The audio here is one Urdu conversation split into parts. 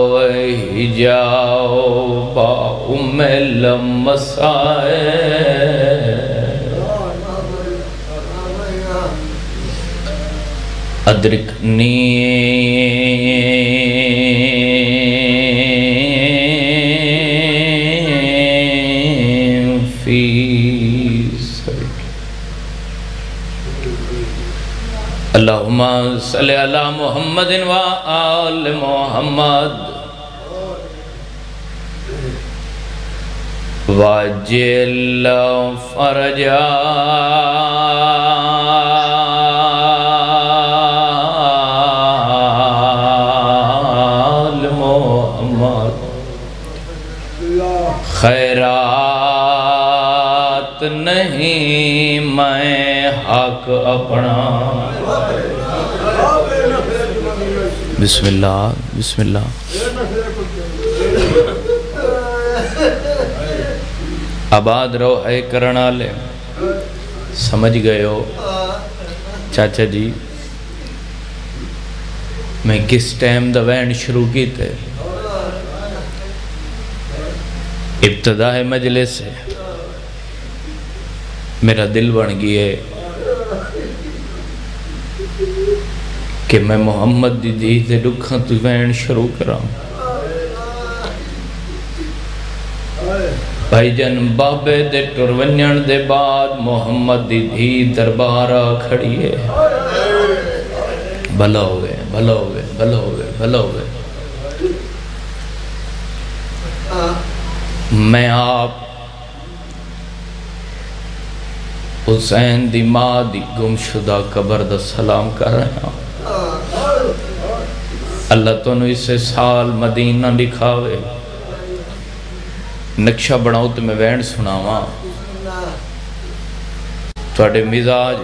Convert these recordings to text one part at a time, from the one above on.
وہی جاؤ با ام المسائل ادرکنی فی سبیل اللہم صلی علی محمد و آل محمد واجل فرجا خیرات نہیں میں حق اپنا بسم اللہ بسم اللہ آباد رہو ہے کرنا لے سمجھ گئے ہو چاچا جی میں کس ٹائم دوین شروع کی تھے ابتداء مجلس سے میرا دل بن گیا ہے کہ میں محمد دی دی دے دکھاں تو وین شروع کراں بھائی جان بابے دے ٹرونیان دے بعد محمد دی دی دربارہ کھڑی ہے بھلا ہوئے بھلا ہوئے بھلا ہوئے بھلا ہوئے میں آپ حسین دی ماں دی گمشدہ قبر دا سلام کر رہے ہیں اللہ تو نے اسے سال مدینہ لکھاوے نقشہ بڑھاؤ تو میں وینڈ سناواں توڑے مزاج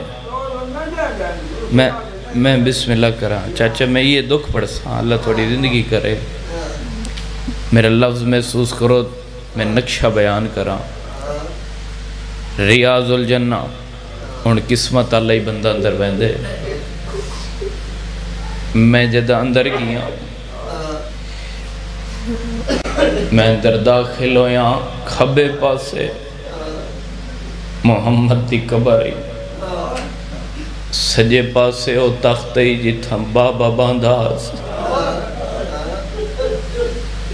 میں بسم اللہ کراں چاچا میں یہ دکھ پڑھ ساں اللہ توڑی زندگی کرے میرا لفظ محسوس کرو میں نقشہ بیان کراں ریاض الجنہ ان قسمت اللہ ہی بندہ اندر بیندے میں جدہ اندر گیا میں اندر داخل ہویا کھبے پاسے محمد دی قبر ہے سجے پاسے او تختی جتھا بابا باندھاس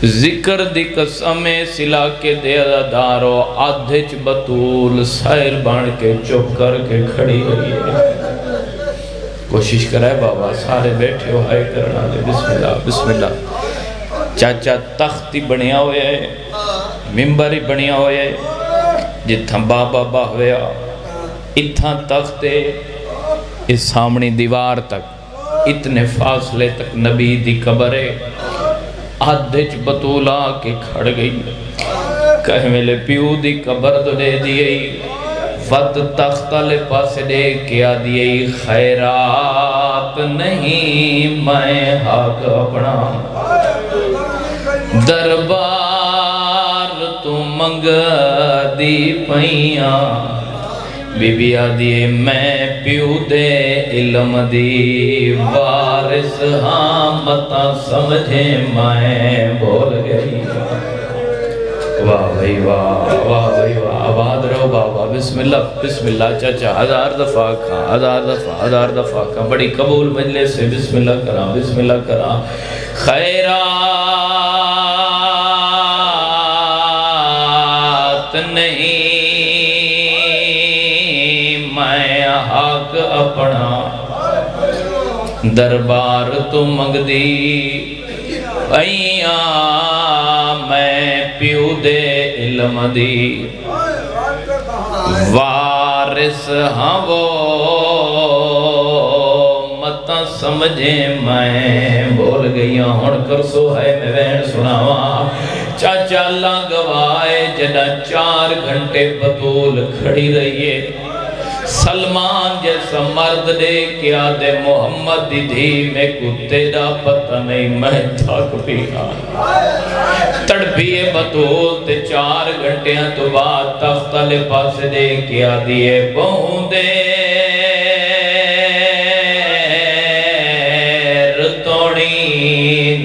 ذکر دی قسمیں سلا کے دے دارو آدھچ بطول سائر بان کے چپ کر کے کھڑی ہوئی ہے کوشش کرائے بابا سارے بیٹھے ہو ہائے کرنا دے بسم اللہ بسم اللہ چاچا تختی بنیا ہوئے ہے ممبری بنیا ہوئے ہے جتھا بابا باہویا اتھا تختے اس سامنی دیوار تک اتنے فاصلے تک نبی دی قبرے آدھچ بطولا کے کھڑ گئی کہے ملے پیو دی قبر دو دے دیئی ود تختہ لے پاس دے کیا دیئی خیرات نہیں میں حق اپنا دربار تو منگ دی پئیاں بی بی آدھیے میں پیو دے علم دی وارث ہاں متا سمجھے میں بول گئی واہ بھائی واہ واہ بھائی واہ آباد رہو بابا بسم اللہ چاچا ہزار دفعہ کھاں بڑی قبول مجلس سے بسم اللہ کراں خیرات نہیں میں حق اپنا دربار تو منگ دی ایاں میں پیو دے علم دی وارث ہاں وہ متا سمجھے میں بول گئی ہون کر سو ہے میں وین سناواں چاچا اللہ گوائے جدہ 4 گھنٹے بطول کھڑی رہیے سلمان جیسا مرد دے کیا دے محمد دی دھی میں کتے دا پتہ نہیں میں تھک پیا تڑپیے بطول تے 4 گھنٹیاں تو بعد تختہ لے پاس دے کیا دیے بہوں دیر تو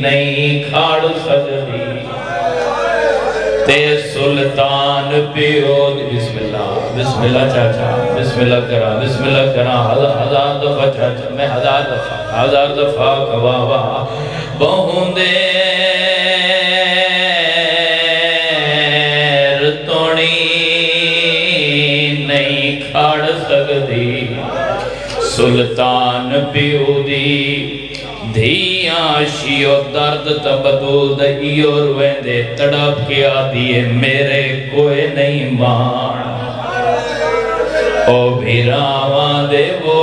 نہیں کھاڑ سکتی تے سلطان پیو دی بسم اللہ چاچا بسم اللہ کرا ہزار دفعہ چاچا میں ہزار دفعہ کبابا بہوں دے نہیں کھاڑ سکتی سلطان پیو دی دھیاں شیو درد تبدول دئیو رویں دے تڑپ کے آدھیے میرے کوئی نہیں مان او بھیراواں دے وہ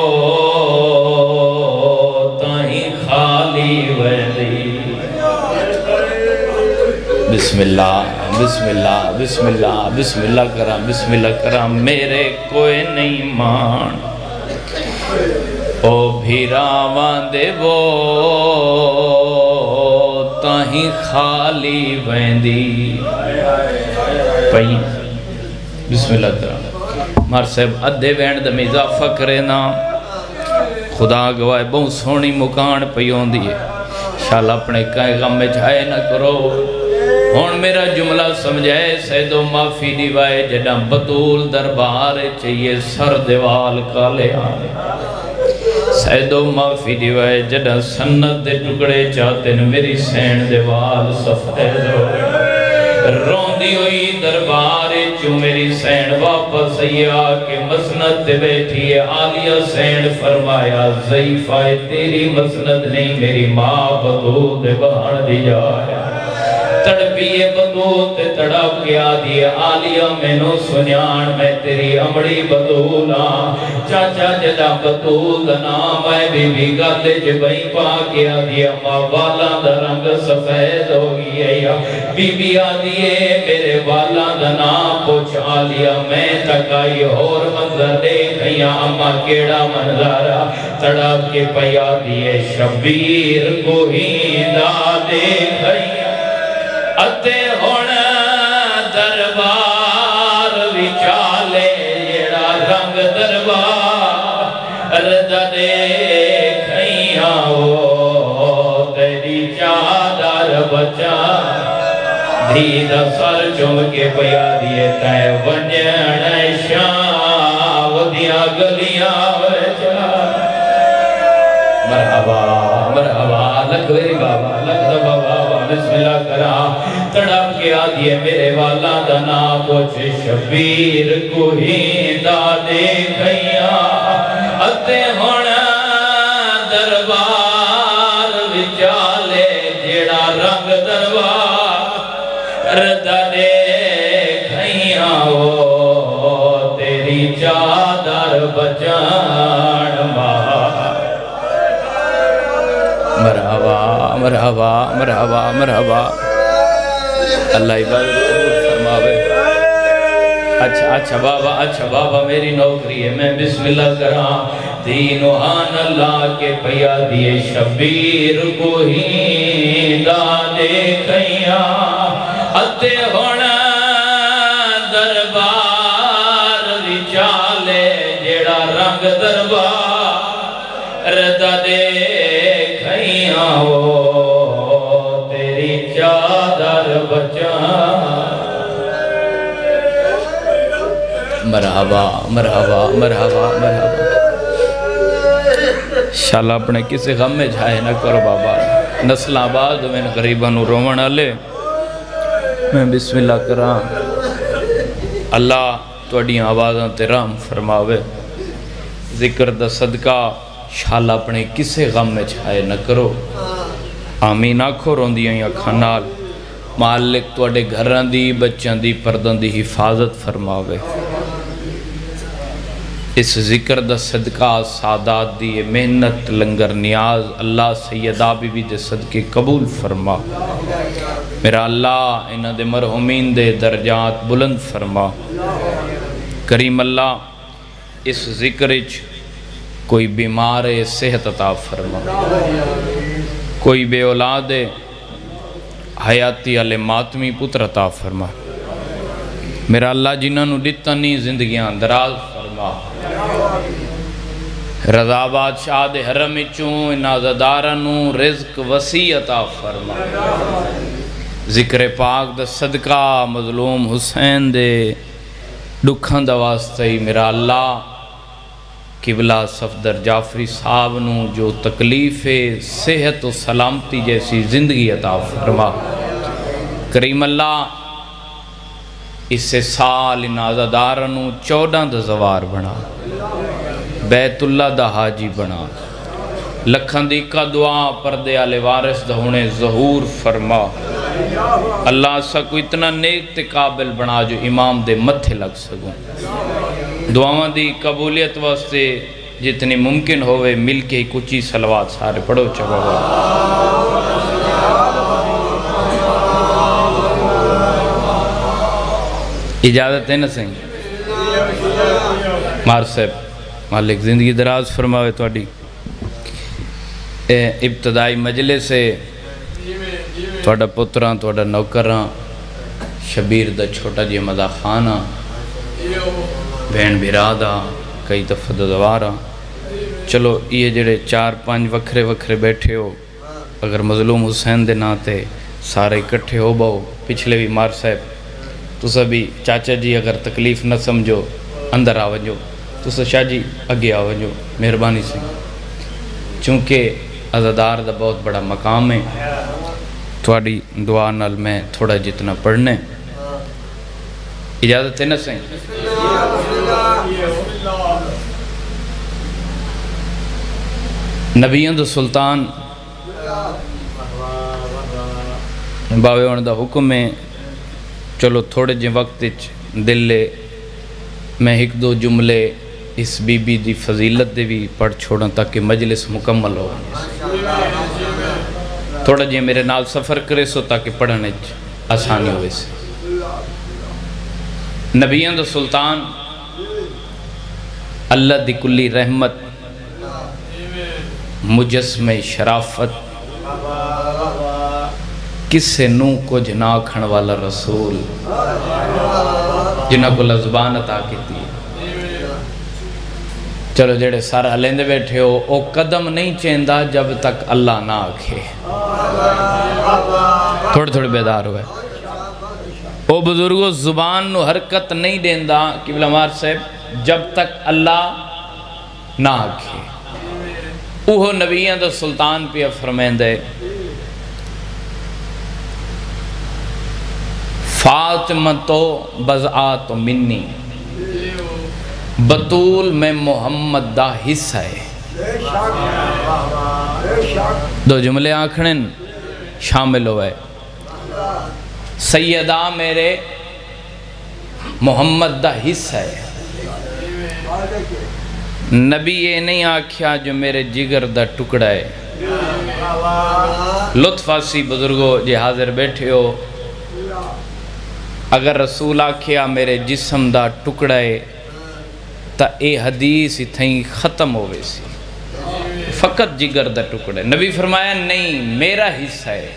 تاہیں خالی ویدی بسم اللہ بسم اللہ بسم اللہ بسم اللہ کرام میرے کوئی نہیں مان او بھیراواں دے وہ تاہیں خالی ویندی پہی بسم اللہ کرام مار صاحب ادھے وینڈ دم اضافہ کرے نا خدا گوائے بہت سونی مکان پیون دیئے شاءاللہ اپنے کائیں غم میں جھائے نہ کرو ہون میرا جملہ سمجھائے سیدو معافی دیوائے جڑا بطول دربار چاہیے سر دیوال کالے آنے سیدو معافی دیوائے جڑا سنت دے ٹکڑے چاہتے ہیں میری سین دیوال سفید رون دی ہوئی دربار چو میری سین واپس آیا کہ مسند دے بیٹھی ہے آلیہ سین فرمایا ضعیفہ تیری مسند نہیں میری ماں بدود دے بہن دی جائے تڑپیے بدود تے تڑپ کے آدھی آلیہ میں نو سنیان میں تیری امڑی بدولا چاچا جدا بدود نام ہے بی بی گالے جبیں پا کے آدھی اما والا دا رنگ سفید ہوگی ہے بی بی آدھی میرے والا دا نام پوچھ آلیہ میں تکائی اور منظر دیکھیا اما کیڑا منظارا تڑپ کے پیا دیئے شبیر کو ہی دا دیکھیا اتے ہونا دربار وچالے جیڑا رنگ دربار رضا دیکھئیاں ہو تیری چادر بچا دھیدہ سر چم کے پیا دیئے تائے ونجن شاہ ودیا گلیاں وچا مرحبا لکھوری بابا لکھدہ بابا بسم اللہ کرا تڑپ کے آدھیے میرے والا دنا پوچھ شبیر کو ہی دا دیکھئیاں اتے ہونا دربار وچالے جیڑا رنگ دربار رضا دیکھئیاں ہو تیری چادر بچان مرحبا مرحبا مرحبا اللہ عبادت فرماوے اچھا بابا میری نوکری ہے میں بسم اللہ کرام دین آن اللہ کے پیا دیئے شبیر کو ہی دا دیکھئیاں اتے ہونا دربار وچالے جیڑا رنگ دربار رضا دیکھئیاں ہو تیری چادر بچان مرحبا مرحبا مرحبا مرحبا شاءاللہ اپنے کسی غم میں جھائے نہ کرو بابا نسل آباد میں غریبہ نو رومن آلے میں بسم اللہ کرام اللہ توڑی آوازاں تیرام فرماوے ذکر دا صدقہ شاءاللہ اپنے کسی غم میں جھائے نہ کرو آمین آنکھو روندیاں یا کھانال مالک توڑے گھران دی بچان دی پردان دی حفاظت فرماوے اس ذکر دا صدقہ سادات دی محنت لنگر نیاز اللہ سیدہ بی بی دے صدقے قبول فرما میرا اللہ انہ دے مرحومین دے درجات بلند فرما کریم اللہ اس ذکرچ کوئی بیمار صحت عطا فرما کوئی بے اولاد حیاتی علی ماتمی پتر عطا فرما میرا اللہ جنہاں نو دیتا نہیں زندگیاں دراز فرما رضا بادشاہ دے حرم چوں نازدارانو رزق وسیع عطا فرما ذکر پاک دا صدقہ مظلوم حسین دے دکھاں دا واسطہ ہی میرا اللہ قبلہ صفدر جعفری صاحب نو جو تکلیف صحت و سلامتی جیسی زندگی عطا فرما کریم اللہ اس سے سال نازدارانو 14 دا زوار بنا بیت اللہ دا حاجی بنا لکھن دی کا دعا پردے آلے وارث دا ہونے ظہور فرما اللہ سا کو اتنا نیک تے قابل بنا جو امام دے متھے لگ سکوں دعاواں دی قبولیت واسطے جتنی ممکن ہوئے مل کے کچھی صلوات سارے پڑھو چکا ہوا اجازت ہے نا سنگ مار صاحب مالک زندگی دراز فرماوے توڑی ابتدائی مجلے سے توڑا پتران توڑا نوکران شبیر دا چھوٹا جی مدہ خانہ بین بیرادہ کئی دفعہ دوارہ چلو یہ جڑے 4-5 وکھرے وکھرے بیٹھے ہو اگر مظلوم حسین دے ناتے سارے اکٹھے ہو باؤ پچھلے بھی مار صاحب تو سبھی چاچا جی اگر تکلیف نہ سمجھو اندر آوجو تو سا شاہ جی اگے آوجو مہربانی سے چونکہ عزادار دا بہت بڑا مقام ہے تھوڑی دعا نال میں تھوڑا جتنا پڑھنے اجازت ہے نا سہیں نبیوں دا سلطان باوے ان دا حکم ہے چلو تھوڑے جن وقت دل لے میں ایک دو جملے اس بی بی دی فضیلت دے بھی پڑھ چھوڑا تاکہ مجلس مکمل ہو تھوڑا جی میرے نال سفر کرے سو تاکہ پڑھنے آسانی ہوئے سے نبیوں دا سلطان اللہ دی کلی رحمت مجسم شرافت کس سے نو کو جنا کھن والا رسول جنہ کو لزبان عطا کی تھی چلو جڑے سارا لیندے بیٹھے ہو او قدم نہیں چیندہ جب تک اللہ نہ آکھے تھوڑے تھوڑے بیدار ہوئے او بزرگو زبان نو حرکت نہیں دیندہ قبلہ مار صاحب جب تک اللہ نہ آکھے اوہو نبیوں دا سلطان پہ فرمیندے فاطمہ تو بزعات منی بطول میں محمد دا حصہ ہے دو جملے آنکھنن شامل ہوئے سیدہ میرے محمد دا حصہ ہے نبی یہ نہیں آکھیا جو میرے جگر دا ٹکڑا ہے لطف آسی بزرگو جی حاضر بیٹھے ہو اگر رسول آکھیا میرے جسم دا ٹکڑا ہے تا اے حدیث اتھیں ختم ہوئے سی فقط جگر دا ٹکڑا ہے نبی فرمایا نہیں میرا حصہ ہے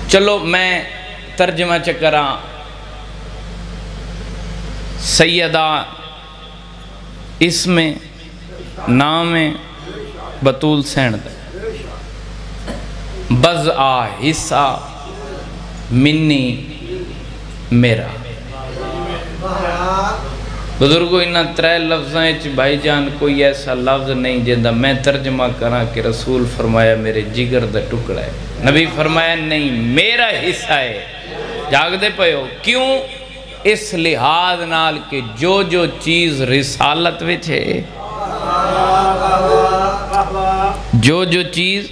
چلو میں ترجمہ چکراں سیدہ اس میں نام بطول سیند بزعہ حصہ منی میرا بزرگو انہا 3 لفظیں بھائی جان کوئی ایسا لفظ نہیں جندہ میں ترجمہ کرا کہ رسول فرمایا میرے جگر دا ٹکڑا ہے نبی فرمایا نہیں میرا حصہ ہے جاگ دے پہ ہو کیوں اس لحاظ نال کہ جو چیز رسالت وچ ہے جو چیز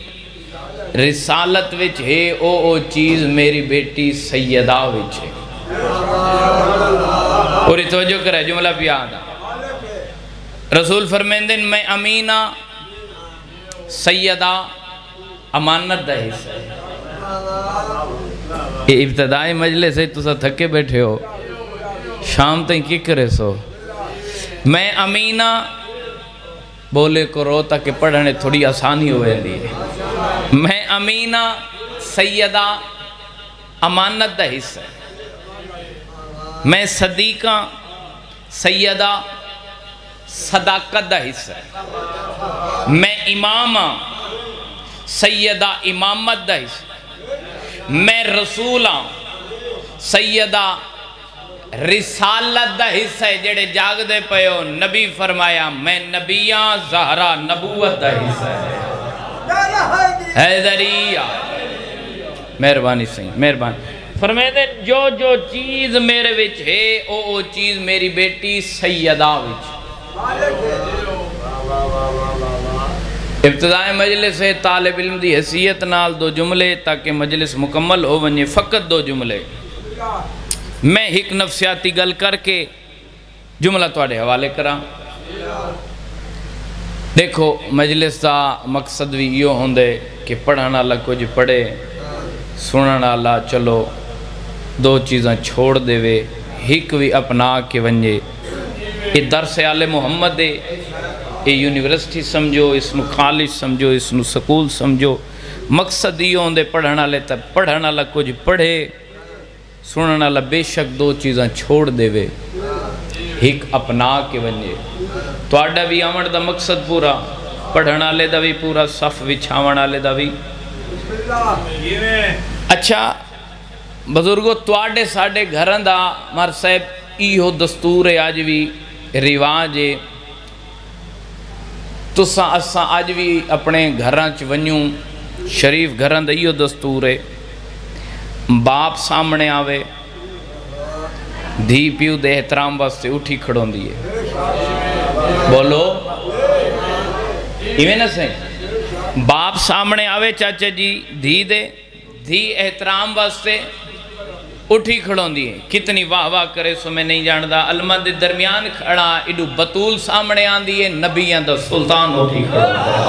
رسالت وچ ہے او چیز میری بیٹی سیدہ وچ ہے اور توجہ کرے جملہ پیادا رسول فرمیندن میں امینہ سیدہ امانت دا حصہ ہے یہ ابتدائی مجلس ہے تو سا تھکے بیٹھے ہو شام تک کی کرے سو میں امینہ بولے کو رو تاکہ پڑھنے تھوڑی آسانی ہوئے لیے میں امینہ سیدہ امانت دا حصہ ہے میں صدیقہ سیدہ صداقت دا حصہ ہے. میں امام ہاں سیدہ امامت دا حصہ. میں رسول ہاں سیدہ رسالت دا حصہ ہے. جڑے جاگ دے پہو نبی فرمایا میں نبیاں زہرا نبوت دا حصہ ہے. حیدری مہربانی سہی مہربانی فرمائے دے جو چیز میرے وچ ہے او چیز میری بیٹی سیدہ وچ. ابتدائی مجلس ہے طالب علم دی حیثیت نال دو جملے تاکہ مجلس مکمل ہو ونجے. فقط دو جملے میں ایک نفسیاتی گل کر کے جملہ توڑے حوالے کرا. دیکھو مجلس دا مقصد بھی یہ ہوندے کہ پڑھانا اللہ کچھ پڑھے سننا اللہ چلو دو چیزاں چھوڑ دے وے ایک بھی اپنا کے ونجے. یہ درس آل محمد ہے. یہ یونیورسٹی سمجھو اس نو کالج سمجھو اس نو سکول سمجھو. مقصد یہ ہوندے پڑھانا لے تب پڑھانا اللہ کچھ پڑھے سننا اللہ بے شک دو چیزاں چھوڑ دے وے ایک اپنا کے ونجے. تو آڈا بھی آمن دا مقصد پورا پڑھنا لے دا بھی پورا صف وچھاونا لے دا بھی. اچھا بزرگو تو آڈے ساڑے گھران دا مار صاحب ایہو دستور ہے آج بھی رواج ہے. تو اساں آج بھی اپنے گھران چ ونیوں شریف گھران دا ایہو دستور ہے. باپ سامنے آوے دھی پیو دے احترام واسطے اٹھی کھڑوں دیئے. بولو ایویں نہ سہیں باپ سامنے آوے چاچا جی دھی احترام واسطے اٹھی کھڑوں دیئے. کتنی واہ واہ کرے سو میں نہیں جاندہ. علمہ دے درمیان کھڑا ایڈو بطول سامنے آن دیئے نبیان دا سلطان اٹھی کھڑوں دیئے.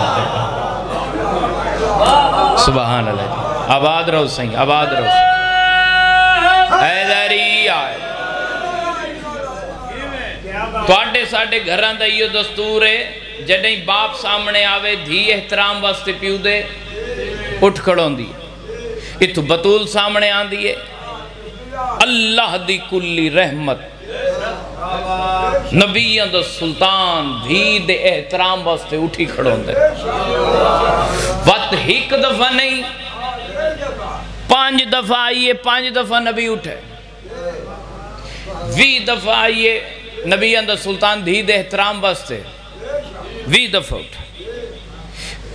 سبحان اللہ جی. آباد رہو سہیں آباد رہو سہیں. حیدری آئے تو آڈے ساڑے گھران دا یہ دستور ہے جڑیں باپ سامنے آوے دھی احترام واسطے پیو دے اٹھ کھڑوں دی. اتو بطول سامنے آن دیئے اللہ دی کلی رحمت نبیان دا سلطان دھی دے احترام واسطے اٹھی کھڑوں دے. وقت ایک دفعہ نہیں 5 دفعہ آئیے 5 دفعہ نبی اٹھے 20 دفعہ آئیے نبیان دا سلطان دھی دے احترام واسطے 20 دفعہ اٹھے.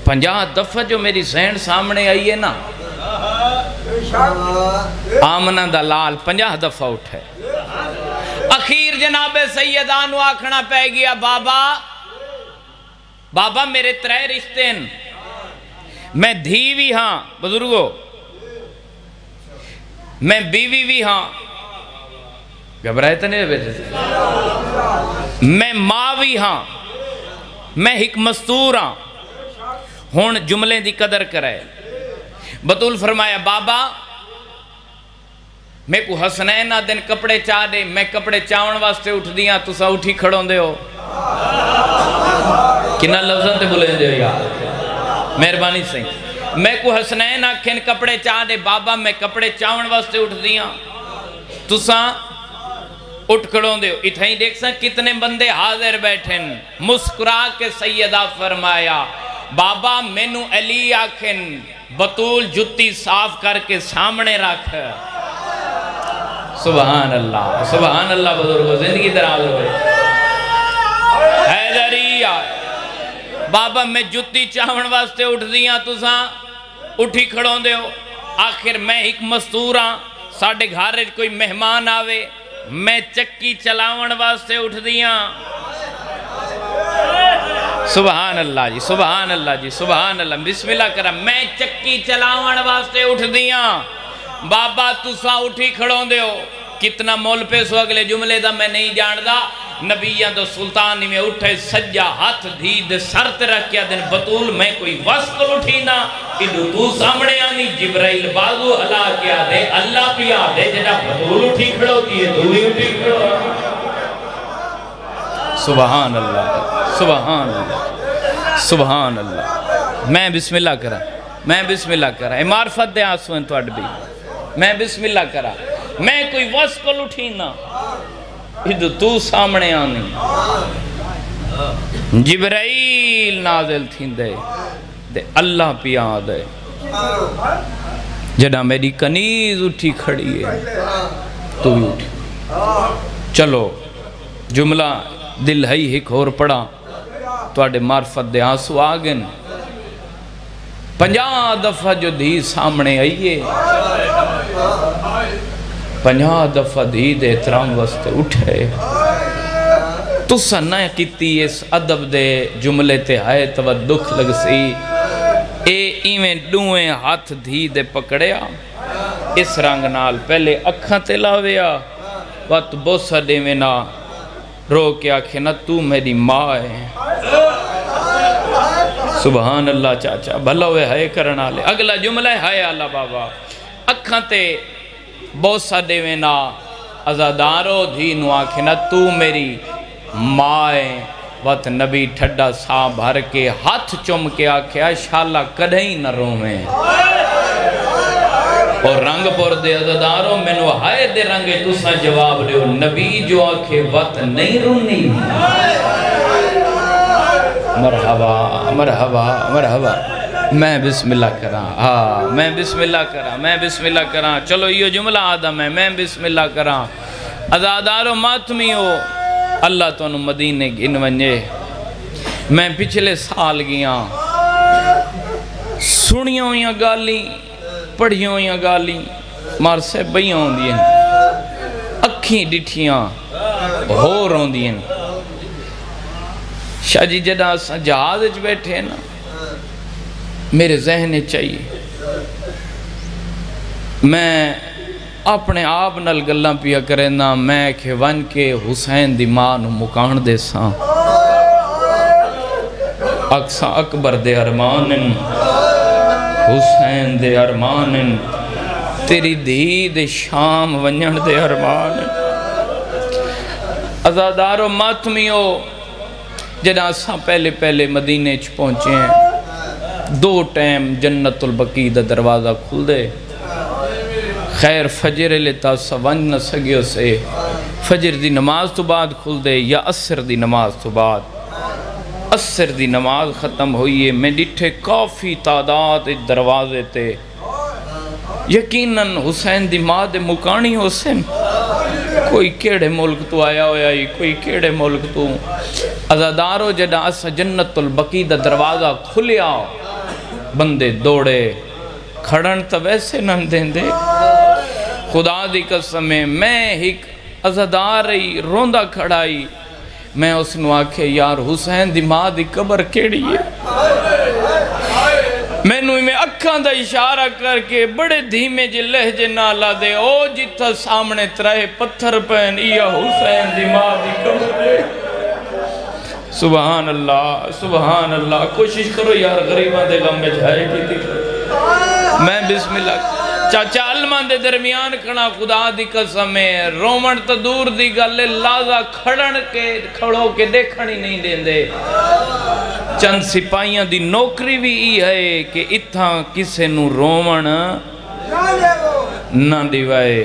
50 دفعہ جو میری ذہن سامنے آئیے نا آمنہ دا لال 50 دفعہ اٹھے. اخیر جناب سیدانو آکھنا پہ گیا بابا میرے 3 رشتے ہیں. میں دھی بھی ہاں بزرگو میں بیوی بھی ہاں گھبرائے تو نہیں بیٹے سے میں ماں بھی ہاں میں ایک مستور ہاں. ہون جملے دی قدر کرائے. بطول فرمایا بابا میں کو حسنین دن کپڑے چاہ دے میں کپڑے چاہن واسطے اٹھ دیاں تو سا اٹھی کھڑوں دے ہو. کنہ لفظاں تے بولے دے ہو یار مہربانی سے. میں کو حسنین آکھن کپڑے چاہ دے بابا میں کپڑے چاہن واسطے اٹھ دیاں تو سا اٹھ کھڑوں دے ہو. اتھائیں دیکھ سا کتنے بندے حاضر بیٹھن. مسکرا کے سیدہ فرمایا بابا مینو علی آکھن بطول جتی صاف کر کے سامنے رکھ. سبحان اللہ بزرگو زندگی دراز ہوئے. حیدری آئے بابا میں جتی چاہن واسطے اٹھ دیاں تو سا اٹھی کھڑوں دے ہو. آخر میں ایک مستوراں ساڑھے گھارے کوئی مہمان آوے میں چکی چلاون واسطے اٹھ دیاں. سبحان اللہ جی سبحان اللہ جی سبحان اللہ. بسم اللہ کرم میں چکی چلاون واسطے اٹھ دیاں بابا تسا اٹھی کھڑوں دے ہو. کتنا مول پیسو اگلے جملے دا میں نہیں جاندہ. نبیان دا سلطانی میں اٹھے سجا ہاتھ دھید سرت رکھیا دن بطول میں کوئی وسکل اٹھی نا ادھو تو سامنے آنی جبرائیل بازو ہلا کیا دے اللہ پیا دے جنہ بطول اٹھی کھڑو دیئے دولی اٹھی کھڑو. سبحان اللہ سبحان اللہ سبحان اللہ. میں بسم اللہ کرا اے معرفت دے آسویں تو اڈ بھی میں بسم اللہ کرا میں کوئی وسکل اٹھی نا ادھو تو سامنے آنی جبرائیل نازل تھیں دے اللہ پیا دے جڑا میری کنیز اٹھی کھڑی ہے تو بھی اٹھی چلو جملہ دل ہے ایک اور پڑا تو آڑے معرفت دے آنسو آگن 50 دفعہ جو دھی سامنے آئیے 50 دفعہ دھی دے احترام واسطے اٹھے تو سنہ کیتی اس ادب دے جملے تے آئے تو دکھ لگ سی اے ایویں ڈوئیں ہاتھ دھی دے پکڑیا اس رنگ نال پہلے اکھاں تے لاویا وقت بوسا دے میں نا رو کے آکھے نا تو میری ماں ہے سبحان اللہ چاچا بھلا ہوئے ہائے کرنا لے اگلا جملہ ہے ہائے اللہ بابا اکھاں تے بوسا دے میں نا ازادارو دھی نو آکھے نا تو میری ماں ہے وقت نبی ٹھڈا سا بھر کے ہاتھ چم کے آکھیا شالا کدھیں نہ رومیں اور رنگ پر دے عزداروں میں نو ہائے دے رنگے تُسا جواب لے نبی جو آکھے وقت نہیں رونی مرحبا مرحبا مرحبا میں بسم اللہ کراں میں بسم اللہ کراں میں بسم اللہ کراں چلو یہ جملہ آدم ہے میں بسم اللہ کراں عزاداروں ماتمی ہو اللہ تو انہوں مدینے گن ونجے میں پچھلے سال گیا سنیاں ہویاں گالی پڑھیاں ہویاں گالی مار سے بیاں ہوں دیں اکھیں ڈٹھیاں ہو رہوں دیں شاہ جی جدہ جہاز اچھ بیٹھے نا میرے ذہن چاہیے میں اپنے آپ نل گلاں پیا کریں نا میں کہ ون کے حسین دی ماں نو مکان دے ساں اکساں اکبر دے ارمانن حسین دے ارمانن تیری دھی دے شام ونجن دے ارمانن عزادارو ماتمیو جنہاں ساں پہلے پہلے مدینے چھ پہنچے ہیں 2 ٹائم جنت البقیع دا دروازہ کھل دے خیر فجر لیتا سونج نہ سگیو سے فجر دی نماز تو بعد کھل دے یا عصر دی نماز تو بعد عصر دی نماز ختم ہوئی ہے میں ڈٹھے کافی تعداد دروازے تے یقیناً حسین دی ماں دے مکانی حسین کوئی کیڑے ملک تو آیا ہویا ہی کوئی کیڑے ملک تو عزادارو جڑا اس جنت البقیع دا دروازہ کھلیا بندے دوڑے کھڑن تو ویسے نہ دیں دے خدا دی قسم میں ایک عزادار ہی روندہ کھڑائی میں اس نو آکھے یار حسین دی ماں دی قبر کیڑی ہے میں نوی میں اکھاں دا اشارہ کر کے بڑے دھیمے جے لہجے نالا دے او جتھا سامنے ترائے پتھر پہن یا حسین دی ماں دی قبر ہے سبحان اللہ کوشش کرو یار غریبان دے غم میں جائے کی دی میں بسم اللہ چاچا علمان دے درمیان کھڑا خدا دی قسم ہے رومن تو دور دی گلے لازہ کھڑو کے دیکھنی نہیں دیں دے چند سپاہیاں دی نوکری بھی ای ہے کہ اتھا کسے نو رومن نہ دیوائے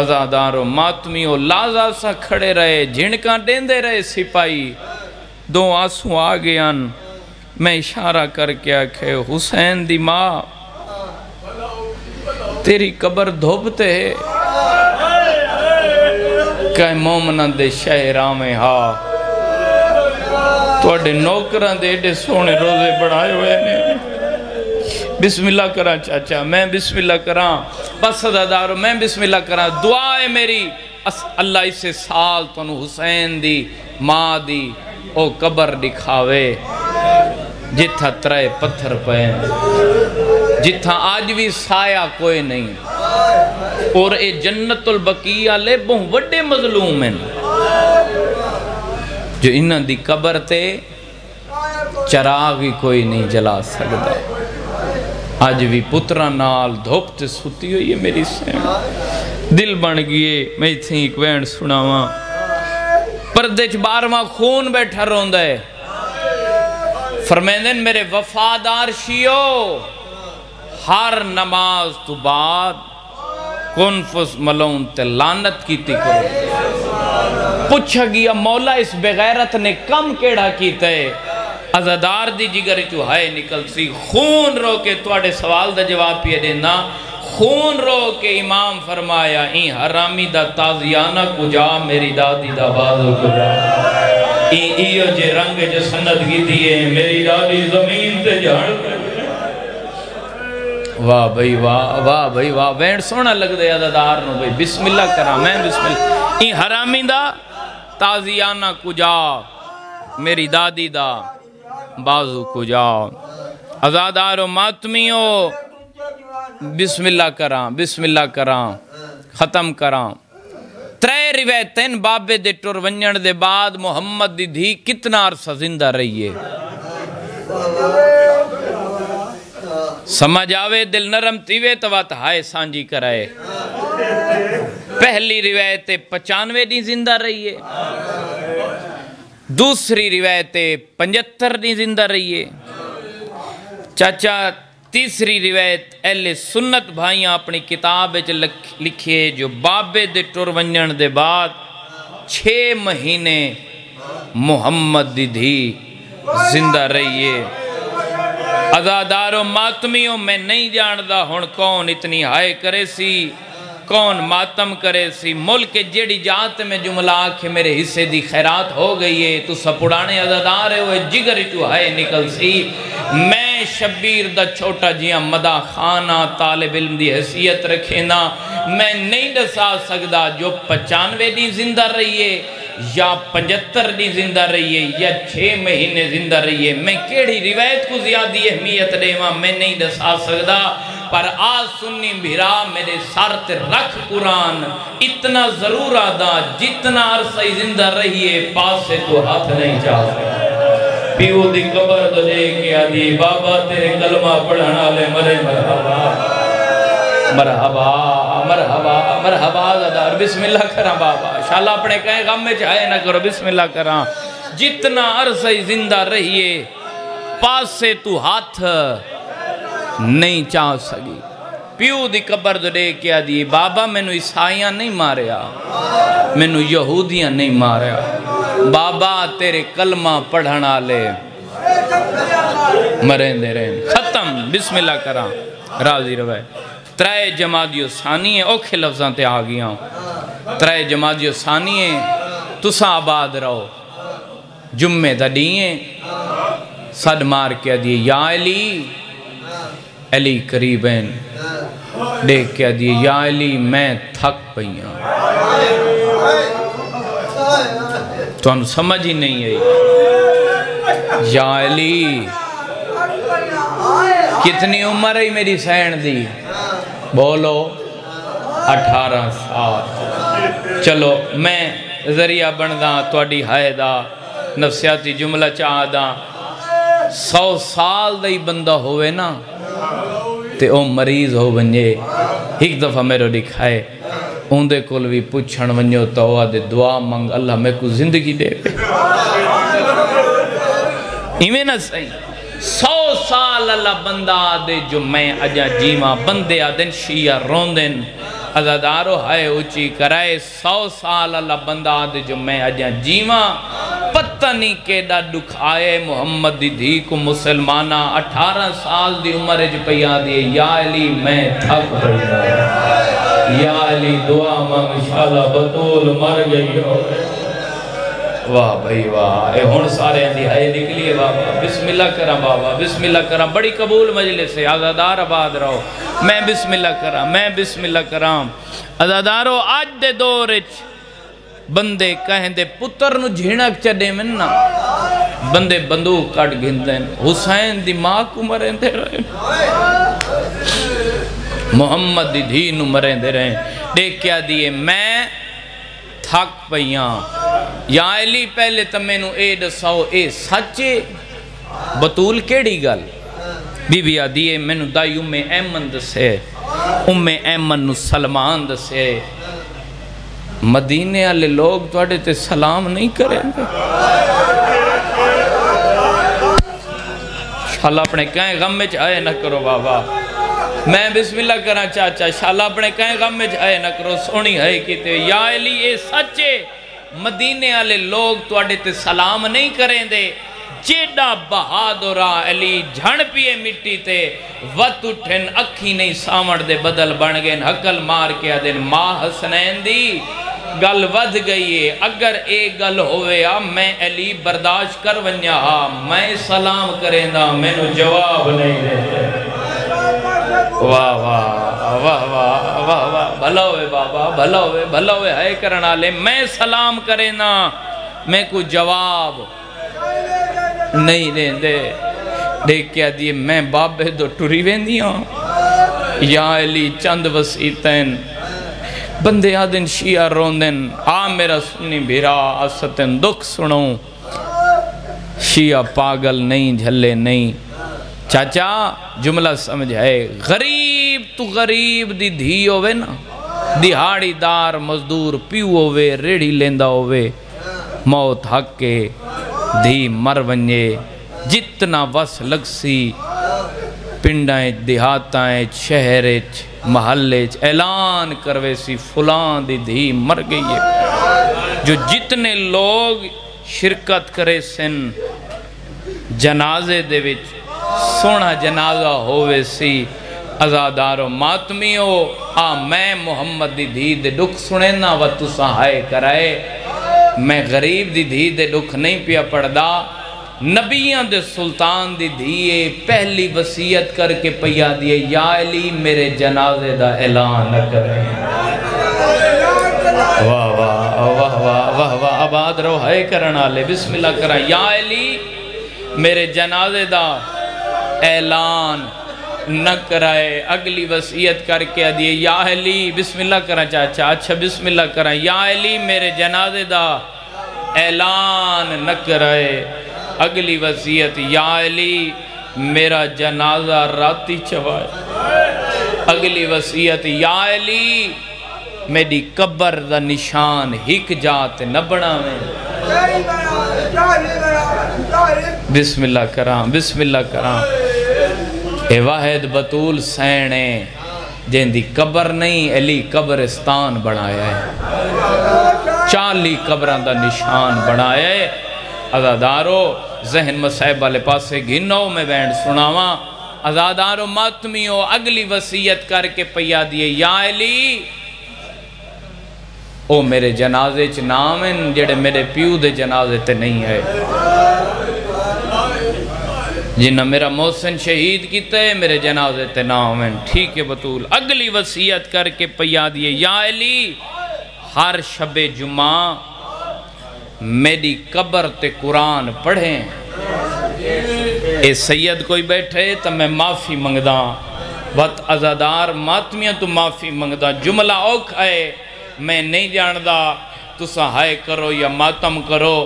عزادارو ماتمیو لازہ سا کھڑے رہے جھنکاں دیں دے رہے سپاہی 2 آنسو آگیان میں اشارہ کر کے آکھے حسین دی ماں تیری قبر دھوبتے ہے کہ مومنہ دے شہرہ میں ہاں تو اڈے نوکران دے اڈے سونے روزے بڑھائے ہوئے نے بسم اللہ کراں چاچا میں بسم اللہ کراں بس عزادارو میں بسم اللہ کراں دعا ہے میری اللہ اسے سال تو حسین دی ماں دی او قبر دکھاوے جتھا ترائے پتھر پہن جتھا آج بھی سایہ کوئی نہیں اور اے جنت البقیع لے بہن وڈے مظلوم ہیں جو انہاں دی قبر تے چراغ ہی کوئی نہیں جلا سکتا آج بھی پترہ نال دھوپتے سوتی ہوئی ہے میری سین دل بن گئے میں تھی ایک وینڈ سناواں پردے چ 12واں خون بیٹھا روندہ ہے فرمیندن میرے وفادار شیعو ہر نماز تو بعد کنفس ملون تے لانت کیتی کرو پوچھا گیا مولا اس بغیرت نے کم کیڑا کیتا ہے؟ عزادار دی جگر چو ہائے نکل سی خون رو کے توڑے سوال دا جواب پیے دینا خون رو کے امام فرمایا این حرامی دا تازیانہ کجا میری دادی دا بازو کجا ایو جے رنگ جے سند کی دیئے میری دادی زمین تے جھاڑ واہ بھئی واہ بھئی واہ وینڈ سونا لگ دے عزادار نو بھئی بسم اللہ کرا میں بسم اللہ این حرامی دا تازیانہ کجا میری دادی دا بازو کجا عزادار و ماتمیوں بسم اللہ کراں ختم کراں ترے روایتیں بابے دے ٹر ونجن دے بعد محمد دی دھی کتنا عرصہ زندہ رہی ہے سمجھ آوے دل نرم تیوے توات ہائے سانجی کرائے پہلی روایت 95 دی زندہ رہی ہے دوسری روایت 75 دی زندہ رہی ہے چاچا تیسری روایت اہل سنت بھائیاں اپنی کتاب لکھے جو بابے دے ٹر ونجن دے بعد 6 مہینے محمد دی دھی زندہ رہی ہے عزاداروں ماتمیوں میں نہیں جاندہ ہن کون اتنی ہائے کرے سی کون ماتم کرے سی ملک جیڑی جات میں جملہ آکھے میرے حصے دی خیرات ہو گئی ہے تو سپڑانے عزادارے ہوئے جگر تو ہائے نکل سی میں شبیر دا چھوٹا جیاں مدہ خانہ طالب علم دی حیثیت رکھینا میں نہیں دسا سکدا جو 95 دی زندہ رہی ہے یا 75 دی زندہ رہی ہے یا 6 مہینے زندہ رہی ہے میں کیڑی روایت کو زیادی اہمیت دے ماں میں نہیں دسا سکدا پر آج سنی بھیرا میرے سارت رکھ قرآن اتنا ضرور آدھا جتنا عرصہ زندہ رہی ہے پاس سے تو ہاتھ نہیں چاہ سکتا پیو دی قبر تو لے کے آدھی بابا تیرے کلمہ پڑھنا لے مرے مرحبا مرحبا مرحبا مرحبا دادار بسم اللہ کرام بابا انشاءاللہ اپنے کہیں غم میں چاہے نہ کرو بسم اللہ کرام جتنا عرصہ زندہ رہیے پاس سے تو ہاتھ نہیں چاہ سکی پیو دی قبر دے کیا دی بابا میں نو عیسائیاں نہیں ماریا میں نو یہودیاں نہیں ماریا بابا تیرے کلمہ پڑھنا لے مرین دے رہن ختم بسم اللہ کرام راضی روے ترائے جمادیو ثانی ہیں اوکھے لفظاں تے آگیاں ترائے جمادیو ثانی ہیں تسا آباد رہو جمعہ دا دیئیں صد مار کیا دیئے یا علی قریبین دیکھ کیا دیئے یا علی میں تھک پئیاں تو ہم سمجھ ہی نہیں ہے یا علی کتنی عمر ہے میری سین دی بولو 18 سال چلو میں ذریعہ بندہ توڑی ہائے دا نفسیاتی جملہ چاہ دا 100 سال دائی بندہ ہوئے نا تے او مریض ہو بنجے ایک دفعہ میرے دکھائے اوندے کل بھی پوچھن ونجو تو آدھے دعا منگ اللہ میں کو زندگی دے ایمیں نہ صحیح 100 سال اللہ بندہ آدھے جو میں اجا جیمہ بندے آدھن شیعہ روندن عزادارو ہائے اچھی کرائے 100 سال اللہ بندہ آدھے جو میں اجا جیمہ پتہ نہیں کیڑا دکھ آئے محمد دی دھی کو مسلمانہ 18 سال دی عمر جو پیا دیئے یا علی میں تھک پڑھا یا علی دعا مانگ انشاءاللہ بطول مر گئی ہو واہ بھائی واہ اے ہون سارے اندھی ہائے نکلیے بابا بسم اللہ کرام بابا بسم اللہ کرام بڑی قبول مجلس ہے عزادار آباد رہو میں بسم اللہ کرام عزادارو آج دے دورچ بندے کہیں دے پتر نو جھنک چڑے مننا بندے بندوق کٹ گھندیں حسین دی ماں کو مریں دے رہے محمد دی دھی نو مریں دے رہے دیکھ کیا دیئے میں تھک پئیاں یا علی پہلے تمہیں اے دساؤ اے سچے بطول کیڑی گل بی بی آدھیے میں نو دائی ایمن دسے ایمن نو سلمان دسے مدینے والے لوگ توڑے تے سلام نہیں کریں گے انشاءاللہ اپنے کہیں غم میں چاہے نہ کرو بابا میں بسم اللہ کرنا چاچا انشاءاللہ اپنے کہیں غم میں چاہے نہ کرو سونی ہے کیتے یا علی اے سچے مدینے والے لوگ توڑے تے سلام نہیں کریں دے جیڑا بہادرہ علی جھڑ پیے مٹی تے وط اٹھن اکھی نہیں سامڑ دے بدل بن گئے حقل مار کے آدھن ماں حسنین دی گل ود گئی ہے اگر ایک گل ہوئے میں علی برداشت کر ونیا میں سلام کریں دا میں نو جواب نہیں دے واہ واہ واہ واہ واہ واہ بھلا ہوئے بابا بھلا ہوئے ہے کرنا لے میں سلام کریں دا میں کو جواب نہیں دیں دے دیکھ کیا دیئے میں بابے دو ٹوری ویندیاں یا علی چند وسیعتین بندے آدن شیعہ روندن میرا سنی بھیرا آستن دکھ سنوں شیعہ پاگل نہیں جھلے نہیں چاچا جملہ سمجھ ہے غریب تو غریب دی دھی ہوئے نا دہاڑی دار مزدور پیو ہوئے ریڑھی لیندہ ہوئے موت حق کے دھی مر ونجے جتنا وس لگ سی پنڈائیں دیہاتائیں شہریں محلے اعلان کروے سی فلان دی دھی مر گئی ہے جو جتنے لوگ شرکت کرے سن جنازے دے وچ سونا جنازہ ہوئے سی ازادارو ماتمیو میں محمد دی دھی دے دکھ سنینا و تساں ہائے کرائے میں غریب دی دھی دے دکھ نہیں پیا پڑھدا نبیان دے سلطان دی دھیے پہلی وصیت کر کے پیا دیے یا علی میرے جنازے دا اعلان نہ کریں واہ واہ واہ واہ واہ آباد رو ہے کرنا لے بسم اللہ کرا یا علی میرے جنازے دا اعلان نہ کرائے اگلی وصیت کر کے دیے یا علی بسم اللہ کرا چاچا اچھا بسم اللہ کرا یا علی میرے جنازے دا اعلان نہ کرائے اگلی وصیت یا علی میرا جنازہ راتی چوائے اگلی وصیت یا علی میری قبر دا نشان ہک جات نہ بناویں بسم اللہ کرام بسم اللہ کرام اے واحد بطول سینے جن دی قبر نہیں علی قبرستان بنایا ہے 40 قبران دا نشان بنایا ہے ازادارو ذہن مسائب والے پاسے گھنو میں بینڈ سناواں ازادارو ماتمیو اگلی وصیت کر کے پیا دیے یا علی او میرے جنازے چ نام ہیں جڑے میرے پیو دے جنازے تے نہیں ہے جنہ میرا محسن شہید کیتے میرے جنازے تے نام ہیں ٹھیک ہے بطول اگلی وصیت کر کے پیا دیے یا علی ہر شب جمعہ میری قبر تے قرآن پڑھیں اے سید کوئی بیٹھے تو میں معافی منگدا وقت ازادار ماتمیاں تو معافی منگدا جملہ اوکھ ہے میں نہیں جاندہ تو سہائے کرو یا ماتم کرو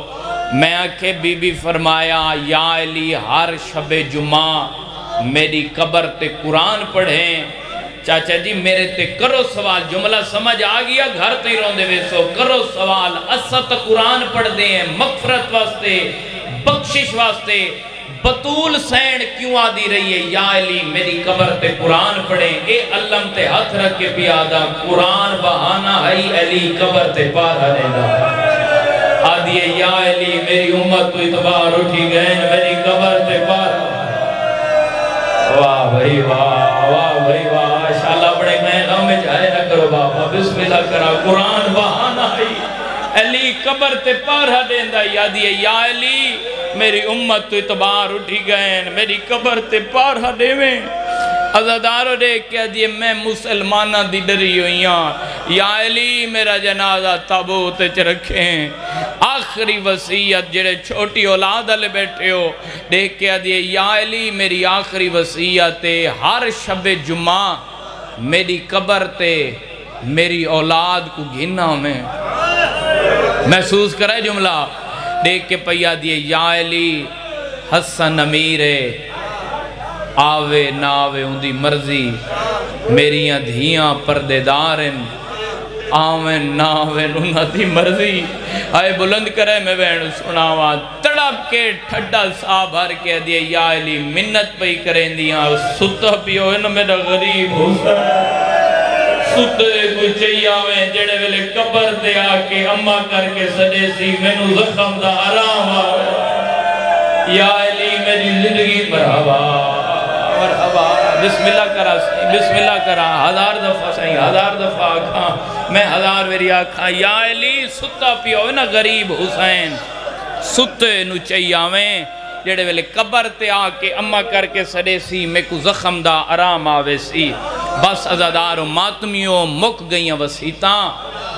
میں آکھے بی بی فرمایا یا علی ہر شب جمعہ میری قبر تے قرآن پڑھیں چاچا جی میرے تے کرو سوال جملہ سمجھ آگیا گھر تے ہی روندے ویسو کرو سوال اسد قرآن پڑھ دیں مغفرت واسطے بخشش واسطے بطول سین کیوں آدھی رہی ہے یا علی میری قبر تے قرآن پڑھیں اے علم تے ہاتھ رکھ کے پیادا قرآن بہانا ہے علی قبر تے پارا لینا آدھی ہے یا علی میری امت تو اتبار اٹھی گئے میری قبر تے پارا واہ بھائی واہ بھائی واہ شاءاللہ بڑے میں غم میں جائے نہ کرو بابا بسم اللہ کرا قرآن بہانا ہے علی قبر تے پارا دیندہ یادی ہے یا علی میری امت تو اتبار اٹھی گئے میری قبر تے پارا دیویں عزادارو دیکھ کیا دیئے میں مسلمانہ دی ڈری ہوئیاں یا علی میرا جنازہ تابوت چ رکھیں آخری وصیت جڑے چھوٹی اولاد علی بیٹھے ہو دیکھ کیا دیئے یا علی میری آخری وصیت ہر شب جمعہ میری قبر تے میری اولاد کو گھننا میں محسوس کرے جملہ دیکھ کے پیا دیئے یا علی حسن امیرے آوے ناوے ان دی مرضی میریاں دھیاں پردے دارن آوے ناوے ان دی مرضی آئے بلند کرے میں بہن سناوا تڑپ کے ٹھڈا سا بھر کے دیئے یا علی منت پئی کریں دیاں ستا پیو ہے نا میرا غریب حسین ستے کو چاہیا میں جڑے ویلے قبر دے آکے اممہ کر کے سڑے سی مینو زخم دا آرام آوے یا علی میری زندگی مرحبا مرحبا بسم اللہ کرا بسم اللہ کرا ہزار دفعہ سہی ہزار دفعہ آکھاں میں ہزار میری آکھاں یا علی ستا پیو نا غریب حسین ستے نو چاہیا میں جڑے ویلے قبر تے آکے اممہ کر کے سڑے سی میں کو زخم دا آرام آوے سی بس عزادار و ماتمیوں مک گئیاں وسیطاں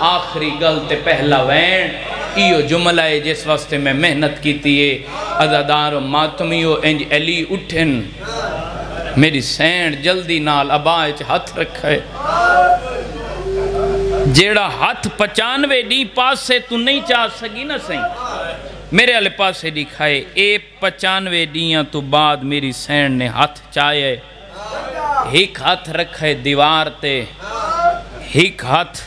آخری گلتے پہلا وین ایو جملہ ہے جس واسطے میں محنت کی تیئے عزادار و ماتمیوں انج علی اٹھن میری سینڈ جلدی نال ابائچ ہاتھ رکھے جیڑا ہاتھ 95 ڈی پاس سے تو نہیں چاہ سکی نا سہیں میرے علی پاس سے دکھائے 95 ڈیاں تو بعد میری سینڈ نے ہاتھ چاہے ایک ہاتھ رکھے دیوار تے ایک ہاتھ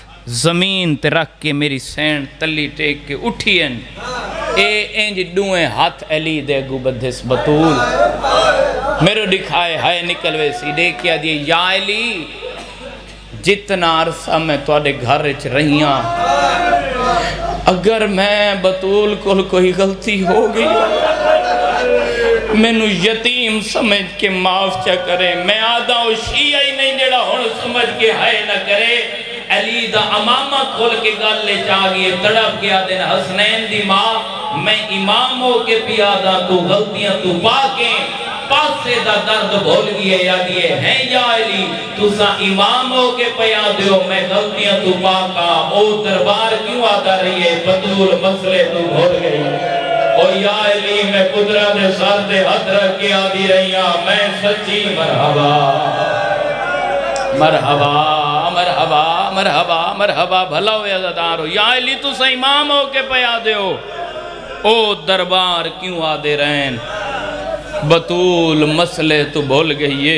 زمین تے رکھ کے میری سینڈ تلی ٹیک کے اٹھین انج ڈوئیں ہاتھ علی دے گو بدھس بطول میرے دکھائے ہائے نکلوے سی دیکھیا دیئے یا علی جتنا عرصہ میں توڑے گھر اچھ رہیاں اگر میں بطول کو کوئی غلطی ہو گئی میں نو یتیم سمجھ کے معاف چا کرے میں آدھا ہوں شیعہ ہی نہیں جڑا ہون سمجھ کے ہائے نہ کرے علی دا امامہ کھول کے گال لے چاہیے تڑپ گیا دن حسنین دی ماں میں امام ہو کے پیادا تو غلطیاں تو پاکیں پاسے دا درد بھول گئے یا دیئے ہیں یا علی تو سا امام ہو کے پیادے ہو میں غلطیاں تو پاکا او دربار کیوں آتا رہی ہے بطول مسئلے تو بھول گئی او یا علی میں قدرت سر دے حد رکھ کے آدھی رہیاں میں سچی مرحبا مرحبا مرحبا مرحبا مرحبا بھلا ہوئے عزادارو یا علی تو سا امام ہو کے پیادے ہو او دربار کیوں آدھے رہن بطول مسئلے تو بھول گئیے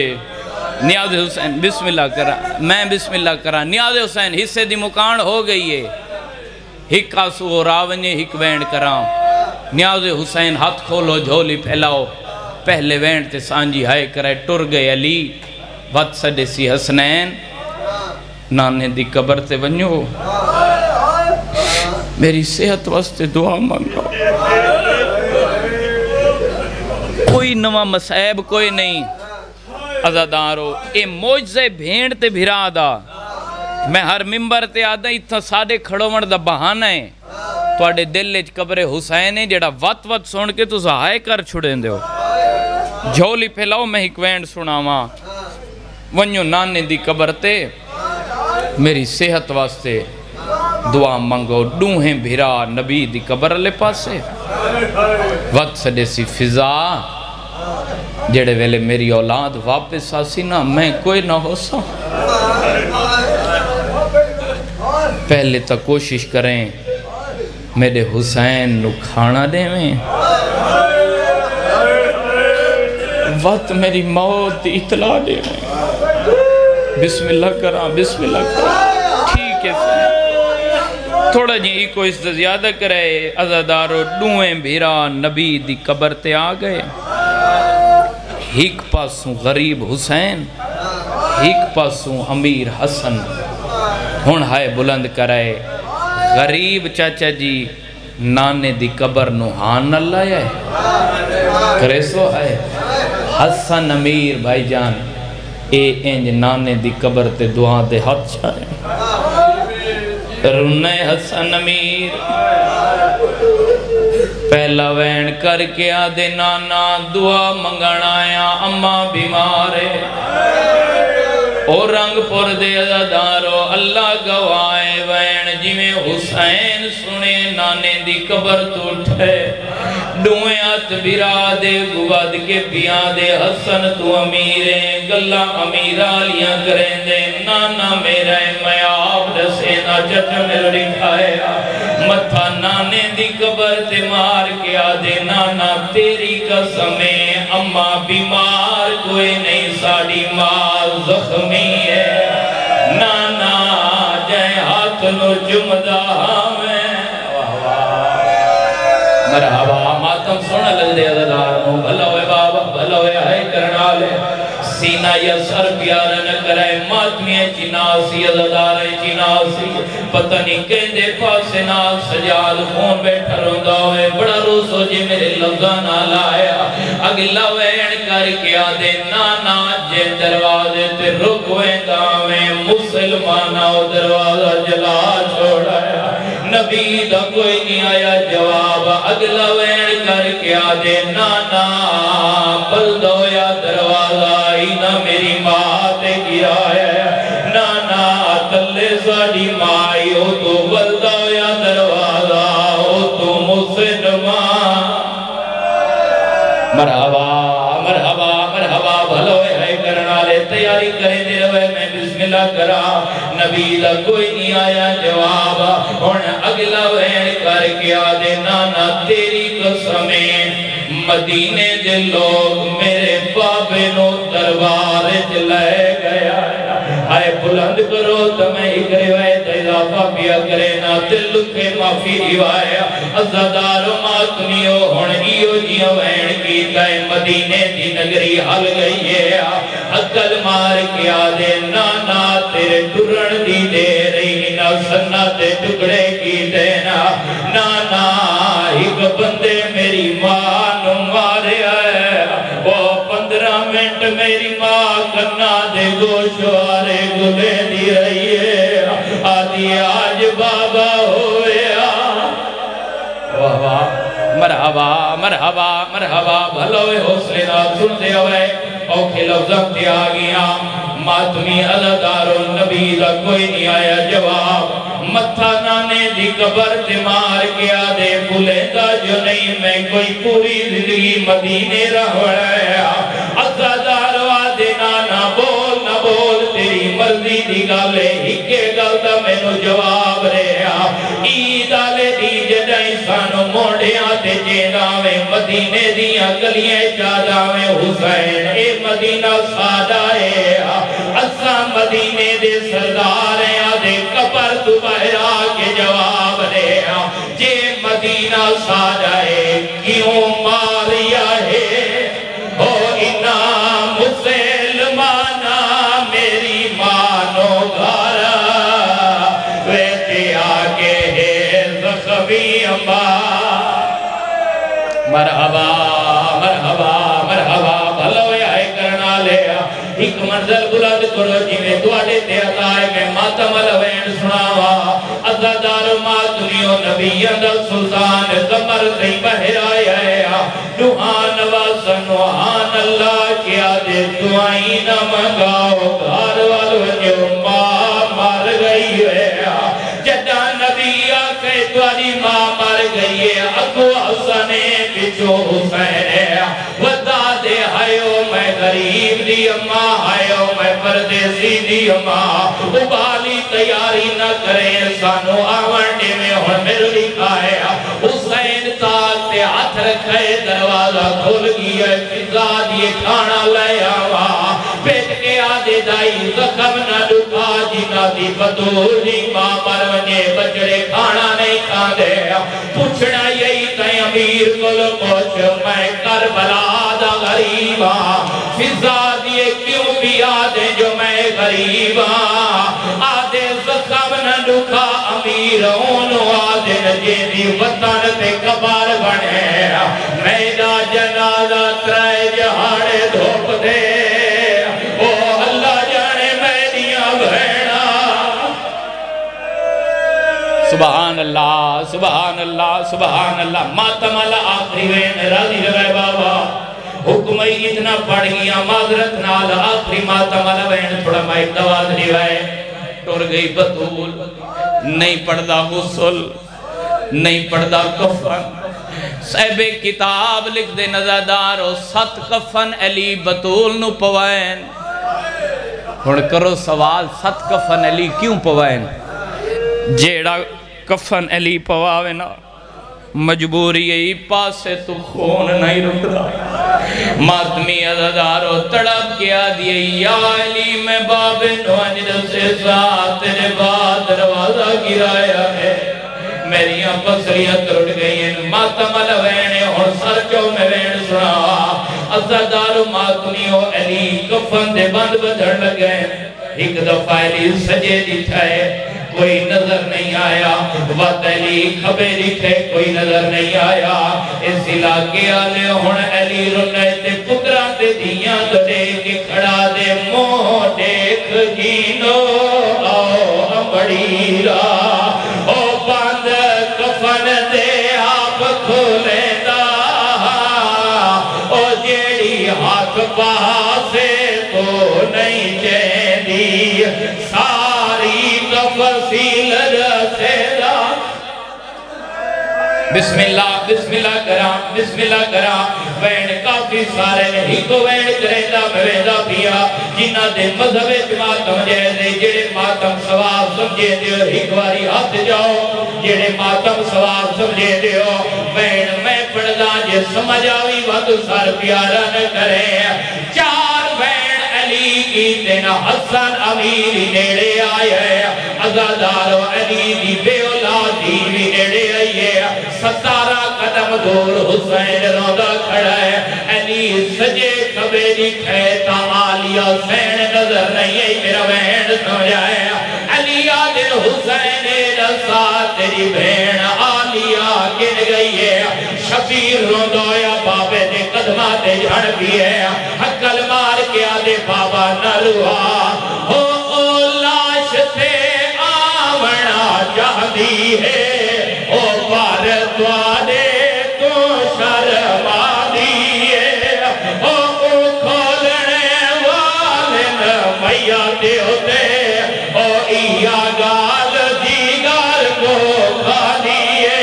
نیاز حسین بسم اللہ کرا میں بسم اللہ کرا نیاز حسین حصے دی مکان ہو گئیے ہک آسو راونجے ہک وینڈ کراؤں نیاز حسین ہاتھ کھولو جھولی پھیلاؤ پہلے وینڈ تے سانجی ہائے کرے ٹر گئے علی وقت سڈے سی حسنین نانے دی قبر تے ونیو میری صحت واسطے دعا مانگو کوئی نواں مسائب کوئی نہیں عزادارو اے موجزے بھینڈ تے بھرا دا میں ہر ممبر تے آدھا اتنا ساڑے کھڑو من دا بہانہ ہے تو آڑے دل لیج قبر حسین ہے جیڑا وط وط سن کے تو زہائے کر چھڑیں دے ہو جھولی پھیلاؤ میں ایک وینڈ سنا ماں ونیو نانے دی قبر تے میری صحت واسطے دعا منگو ڈوہیں بھرا نبی دی قبر لے پاسے وقت سڈے سی فضا جڑے ویلے میری اولاد واپس آسی نا میں کوئی نہ ہو سا پہلے تک کوشش کریں میرے حسین نو کھانا دے میں وقت میری موت اطلاع دے میں بسم اللہ کرا بسم اللہ کرا ٹھیک ہے تھوڑا جی ایک کو اس سے زیادہ کرے عزادارو ڈوئیں بھیرا نبی دی قبر تے آ گئے ایک پاسوں غریب حسین ایک پاسوں امیر حسن ہون ہائے بلند کرائے غریب چاچا جی نانے دی قبر نو ہان اللہ ہے کرے سو ہے حسن امیر بھائی جان اے انج نانے دی قبر تے دعا دے ہاتھ چاہے رونے حسن امیر پہلا وین کر کے آدھے نانا دعا منگنا آیا اممہ بیمارے اور رنگ پر دے عزادارو اللہ گوائے وین جی میں حسین سنے نانے دی قبر تو اٹھے ڈوئیں آت برا دے گواد کے پیا دے حسن تو امیریں گلہ امیرالیاں کریں دے نانا میرا میں آپ دسے نا چچا مل رکھایا متھا نانے دی قبر تے مار کے آدھے نانا تیری قسمیں اممہ بیمار کوئی نہیں ساڑی ماں زخمی ہے نانا جائے ہاتھ نو جمدہ ہمیں مرحبا ماتم سونا لگ دے عزدار مو بھلا ہوئے بابا بھلا ہوئے آئے کرنا لے سینہ یا سر پیارا نہ کرائے ماتمی چناسی عزدار چناسی پتہ نہیں کہندے پاسے نال سجاد خون بیٹھا روندا ہوئے بڑا روزو جی میرے لفظانا لایا اگلا وین کر کے آدھے نانا جے دروازے تے رکویں داویں مسلمانہ دروازہ جلا چھوڑایا نبی دا کوئی نہیں آیا جواب اگلا وین کر کے آدھے نانا بلدو یا دروازہ اینا میری ماں تے گرایا نانا تلے ساڑی مائی ہو تو بلدو یا دروازہ ہو تو مسلمان مرحبا مرحبا مرحبا بھلوے ہے کرنا لے تیاری کریں دے روے میں بسم اللہ کرا نبی دا کوئی نہیں آیا جواب ہون اگلا وین کر کے آدھے نانا تیری قسمیں مدینے دے لوگ میرے بابے نو دربار چلائے گیا آئے بلند کرو تمہیں ایک روایت اضافہ پیا کرے نا دل کے معافی روایا عزدار ماتمیو ہونیو جیو وین کی تائے مدینے دی نگری حل گئی ہے عقل مار کے آدھے نانا تیرے ڈرن دی دے رہی نا سنہ تے ٹکڑے کی دینا نانا ایک بندے میری ماں نو مارے آئے وہ 15 منٹ میری ماں کرنا دے گوشوارے گلے دی رہی ہے آدھی آج بابا ہوئے مرحبا مرحبا مرحبا بھلوے حوصلے نہ سن دے ہوئے اوکھے لفظم تے آگیا ماتمی عزدار نبی دا کوئی نہیں آیا جواب متھا نانے دی قبر تے مار گیا دے بھولے دا جو نہیں میں کوئی پوری زندگی مدینے رہوڑایا عزدار وعدے نانا بول نہ بول تیری مرضی دی گالے ہکے گلدہ میں نو جواب رہا عید آلے دی جدائی سانو موڑے آتے جیداویں مدینے دیا گلیاں چاداویں حسین اے مدینہ سادہ ہے اسا مدینے دے سردار ہیں آدھے قبر تو بہرا کے جواب دے جے مدینہ سادہ ہے کیوں ماریا ہے او انا مسلمانہ میری مانو گھارا ویتے آگے ہے زخمی امبا مرحبا مرحبا مرحبا بھلوے آئے کرنا لیا ایک منظر بلند کرو جی میں دوڑے تے عطائے میں ماتم الوین سناوا عزدار ماتمیو نبی اندر سلطان قمر تی بہر آیا ہے دعان واسن وحان اللہ کیا دے دعائی نہ منگاؤ گھار والو جو ماں مار گئی ہے جدہ نبی آکے دواری ماں مار گئی ہے اکو حسنے بچو حسین ہے ودا دے ہائیو میں غریب دی اماں ہائیو میں پردیسی دی اماں ابالی تیاری نہ کریں سانو آونڈے میں ہون میرے لکھا ہے حسین تاک تے ہاتھ رکھے دروازہ کھول گیا فضا دیے کھانا لے آوا پیٹ کے آدھے دائی زخم نہ ڈکا جینا دی بدولی ماں پر ونجے بچڑے کھانا نہیں کھا دے پوچھنا یہی تائیں امیر کل پوچھ میں کربلا دا غریبا فضا دیے کیوں بھی آدھے جو میں غریبا آدھے زخم نہ ڈکا امیر انہوں آدھے نجے دی وطن تے کبار بنے میدہ جنازہ ترائے جہانے دھوپ دے او اللہ جانے میدیاں بھیڑا سبحان اللہ سبحان اللہ سبحان اللہ ماتم اللہ آخری وین راضی روے بابا حکمہ اتنا پڑھ گیا معذرت نال آخری ماتم اللہ وین تھوڑا مائک دواز روے ٹور گئی بطول نہیں پڑھدا غسل نہیں پڑھدا کفن صاحب کتاب لکھ دے نظردارو 7 کفن علی بطول نو پوائن ہون کرو سوال 7 کفن علی کیوں پوائن جیڑا کفن علی پواوے نا مجبوری ای پاسے تو خون نہیں رک رہا ماتمی عزدارو تڑپ کیا دیئے یا علی میں باب نوانجد سے ساتھ تیرے بعد دروازہ گرایا ہے میریاں پسریاں ترٹ گئی ہیں ماتم الوین اور سرچوں میں وین سنا عزادار ماتمیو علی کفن دے بند بدھڑ لگے ایک دفعہ علی سجے دکھائے کوئی نظر نہیں آیا وقت علی کھبے دکھے کوئی نظر نہیں آیا اس علاقے آلے ہون علی رنے تے پترہ تے دیاں تو دیکھ کھڑا دے موہ دیکھ گینو آؤ بڑی راہ او بند کفن دے آپ کھولے دا او جیڑی ہاتھ پاسے تو نہیں چیندی ساری تفصیل رسے دا بسم اللہ کرا وین کافی سارے نہیں تو وین کریندہ مویدہ پیا جنہ دے مذہب ماتم جیدے جڑے ماتم سواب سمجھے دیو ہکواری ہاتھ جاؤ جڑے ماتم سواب سمجھے دیو وین میں پڑھدا جے سمجھ آوی وقت سار پیارا نہ کرے چار وین علی کی دن حسن امیری نیڑے آئے عزادار علی دی بے اولادی بھی نیڑے آئیے 17 قدم دور حسین روضہ کھڑا ہے علی سجے کبے دکھے تا آلیہ سین نظر نہیں ہے میرا بہن سمجھائے علی آدن حسین رسا تیری بہن آلیہ گن گئی ہے شبیر روندویا بابے دے قدمات جھڑ بھی ہے حقل مار کے آدھے بابا نلوہا او لاش تے آونا جہدی ہے او پار دوارے تو شرما دیئے او کھولنے والن میا دیو دے او ایا گال دیگر کو کھا دیئے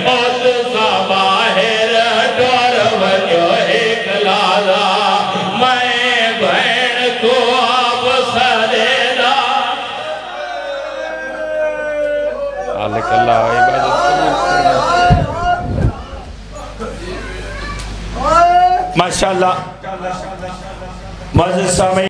او تسا باہر ڈور ونیو ایک لالا میں بہن کو آپ سدے دا آلک اللہ عبادت ماشاءاللہ معزز سامعین